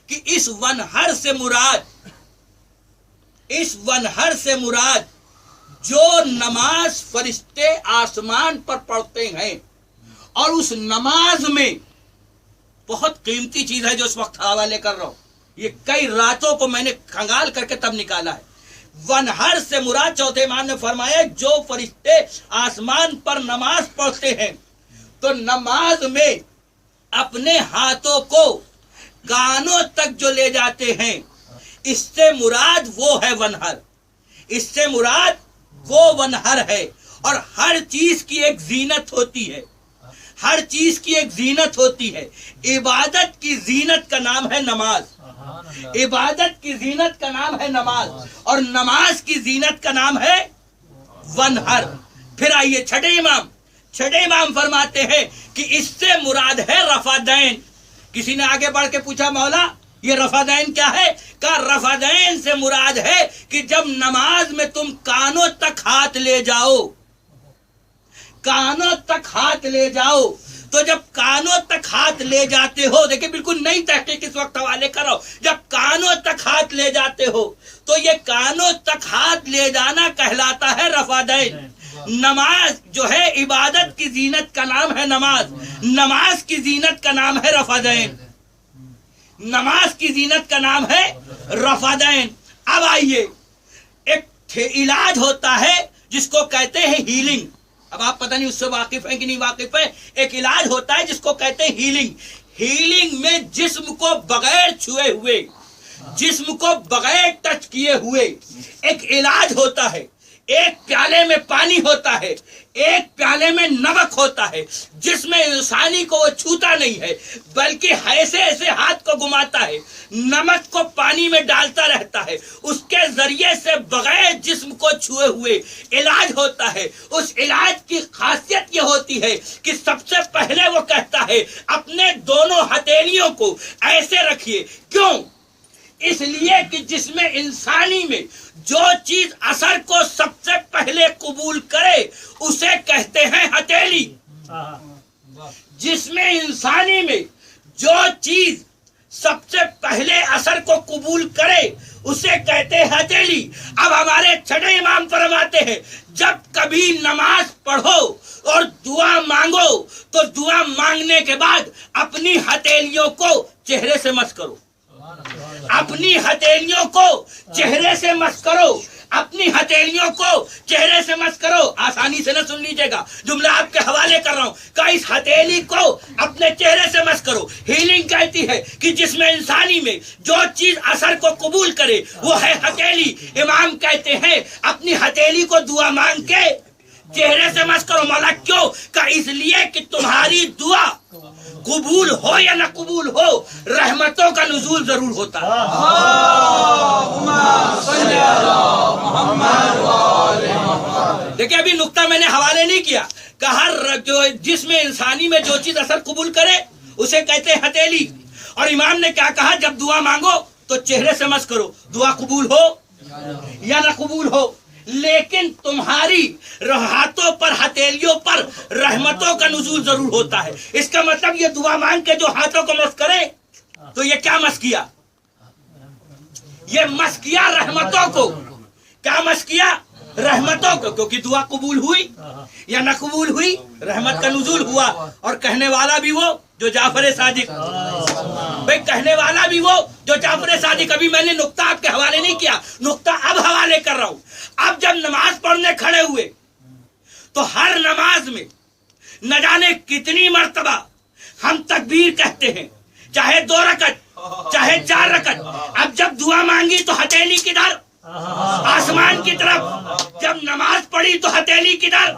کہ اس ونہر سے مراد جو نماز فرشتے آسمان پر پڑھتے ہیں، اور اس نماز میں بہت قیمتی چیز ہے جو اس وقت حوالے کر رہا ہوں، یہ کئی راتوں کو میں نے کھنگال کر کے تب نکالا ہے۔ ونہر سے مراد چوتھے امام نے فرمایا جو فرشتے آسمان پر نماز پڑھتے ہیں تو نماز میں اپنے ہاتھوں کو کانوں تک جو لے جاتے ہیں، اس سے مراد وہ ہے ونہر، اس سے مراد وہ ونہر ہے۔ اور ہر چیز کی ایک زینت ہوتی ہے، ہر چیز کی ایک زینت ہوتی ہے۔ عبادت کی زینت کا نام ہے نماز، عبادت کی زینت کا نام ہے نماز، اور نماز کی زینت کا نام ہے ونہر۔ پھر آئیے چھٹے امام فرماتے ہیں کہ اس سے مراد ہے رفعدین۔ کسی نے آگے بڑھ کے پوچھا مولا یہ رفعدین کیا ہے؟ کہا رفعدین سے مراد ہے کہ جب نماز میں تم کانوں تک ہاتھ لے جاؤ، کانوں تک ہاتھ لے جاؤ، تو جب کانوں تک ہاتھ لے جاتے ہو، دیکھیں بالکل نئی تحقیق اس وقت حوالے کرو، جب کانوں تک ہاتھ لے جاتے ہو تو یہ کانوں تک ہاتھ لے جانا کہلاتا ہے رفعدین۔ نماز جو ہے عبادت کی زینت کا نام ہے نماز، نماز کی زینت کا نام ہے رفعدین، نماز کی زینت کا نام ہے رفعدین۔ اب آئیے، ایک علاج ہوتا ہے جس کو کہتے ہیں ہیلنگ۔ اب آپ پتہ نہیں اس سے واقف ہیں کہ نہیں واقف ہے، ایک علاج ہوتا ہے جس کو کہتے ہیں ہیلنگ۔ ہیلنگ میں جسم کو بغیر چھوئے ہوئے، جسم کو بغیر ٹچ کیے ہوئے ایک علاج ہوتا ہے۔ ایک پیالے میں پانی ہوتا ہے، ایک پیالے میں نمک ہوتا ہے، جس میں انسانی کو وہ چھوتا نہیں ہے بلکہ ایسے ایسے ہاتھ کو گھماتا ہے، نمک کو پانی میں ڈالتا رہتا ہے، اس کے ذریعے سے بغیر جسم کو چھوئے ہوئے علاج ہوتا ہے۔ اس علاج کی خاصیت یہ ہوتی ہے کہ سب سے پہلے وہ کہتا ہے اپنے دونوں ہتھیلیوں کو ایسے رکھیے۔ کیوں؟ اس لیے کہ جسم انسانی میں جو چیز اثر کو سب سے پہلے قبول کرے اسے کہتے ہیں ہتھیلی۔ جسم انسانی میں جو چیز سب سے پہلے اثر کو قبول کرے اسے کہتے ہیں ہتھیلی۔ اب ہمارے چھٹے امام فرماتے ہیں جب کبھی نماز پڑھو اور دعا مانگو تو دعا مانگنے کے بعد اپنی ہتھیلیوں کو چہرے سے مس کرو، اپنی ہتھیلیوں کو چہرے سے مس کرو، اپنی ہتھیلیوں کو چہرے سے مس کرو۔ آسانی سے نہ سن لیجیے گا، جملہ آپ کے حوالے کر رہا ہوں کہ اس ہتھیلی کو اپنے چہرے سے مس کرو۔ ہیلنگ کہتی ہے کہ جسم انسانی میں جو چیز اثر کو قبول کرے وہ ہے ہتھیلی۔ امام کہتے ہیں اپنی ہتھیلی کو دعا مانگ کے چہرے سے مس کرو۔ مولا کیوں؟ کہ اس لیے کہ تمہاری دعا قبول ہو یا نہ قبول ہو رحمتوں کا نزول ضرور ہوتا ہے۔ دیکھیں ابھی نقطہ میں نے حوالے نہیں کیا کہ ہر جو جسم انسانی میں جو چیز اثر قبول کرے اسے کہتے ہیں ہتھیلی، اور امام نے کیا کہا جب دعا مانگو تو چہرے سے مس کرو، دعا قبول ہو یا نہ قبول ہو، لیکن تمہاری ہاتھوں پر ہتھیلیوں پر رحمتوں کا نزول ضرور ہوتا ہے۔ اس کا مطلب یہ دعا مانگ کے جو ہاتھوں کو مس کرے تو یہ کیا مس کیا؟ یہ مس کیا رحمتوں کو۔ کیا مس کیا؟ رحمتوں کو، کیونکہ دعا قبول ہوئی یا نہ قبول ہوئی رحمت کا نزول ہوا۔ اور کہنے والا بھی وہ جو جعفر صادق، بھائی کہنے والا بھی وہ جو جعفر صادق۔ ابھی میں نے نقطہ آپ کے حوالے نہیں کیا، نقطہ اب حوالے کر رہا ہوں۔ اب جب نماز پڑھنے کھڑے ہوئے تو ہر نماز میں نہ جانے کتنی مرتبہ ہم تکبیر کہتے ہیں، چاہے 2 رکعت چاہے 4 رکعت۔ اب جب دعا مانگی تو ہتھیلی کدھر؟ آسمان کی طرف۔ جب نماز پڑھی تو ہتھیلی کدھر؟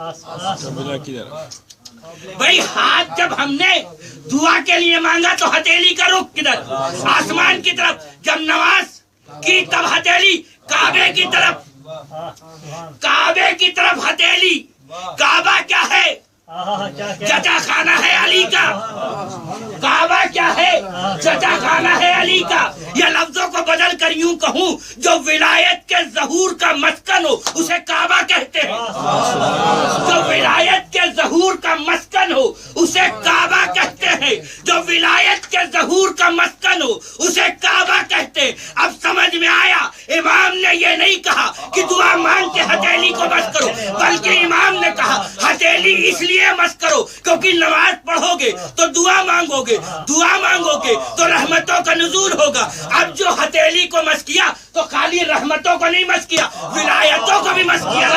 بھائی ہاتھ جب ہم نے دعا کے لیے مانگا تو ہتھیلی کا رخ کدھر؟ آسمان کی طرف۔ جب نماز کی تب ہتھیلی کعبے کی طرف، کعبے کی طرف ہتھیلی۔ کعبہ کیا ہے؟ چچا خانہ ہے علی کا۔ کعبہ کیا ہے؟ چچا خانہ ہے علی کا۔ یا لفظوں کو بدل کر یوں کہوں، جو ولایت کے ظہور کا مسکن ہو اسے کعبہ کہتے ہیں، جو ولایت کے ظہور کا مسکن ہو اسے کعبہ کہتے ہیں، جو ولایت کے ظہور کا مسکن ہو اسے کعبہ کہتے۔ اب سمجھ میں آیا، امام نے یہ نہیں کہا کہ دعا مانگ کے ہتھیلی کو مس کرو، بلکہ امام نے کہا ہتھیلی اس لیے مس کرو کیونکہ نماز پڑھو گے تو دعا مانگو گے، دعا مانگو گے تو رحمتوں کا نزول ہوگا۔ اب جو ہتھیلی کو مس کیا تو خالی رحمتوں کو نہیں مس کیا، ولایتوں کو بھی مس کیا۔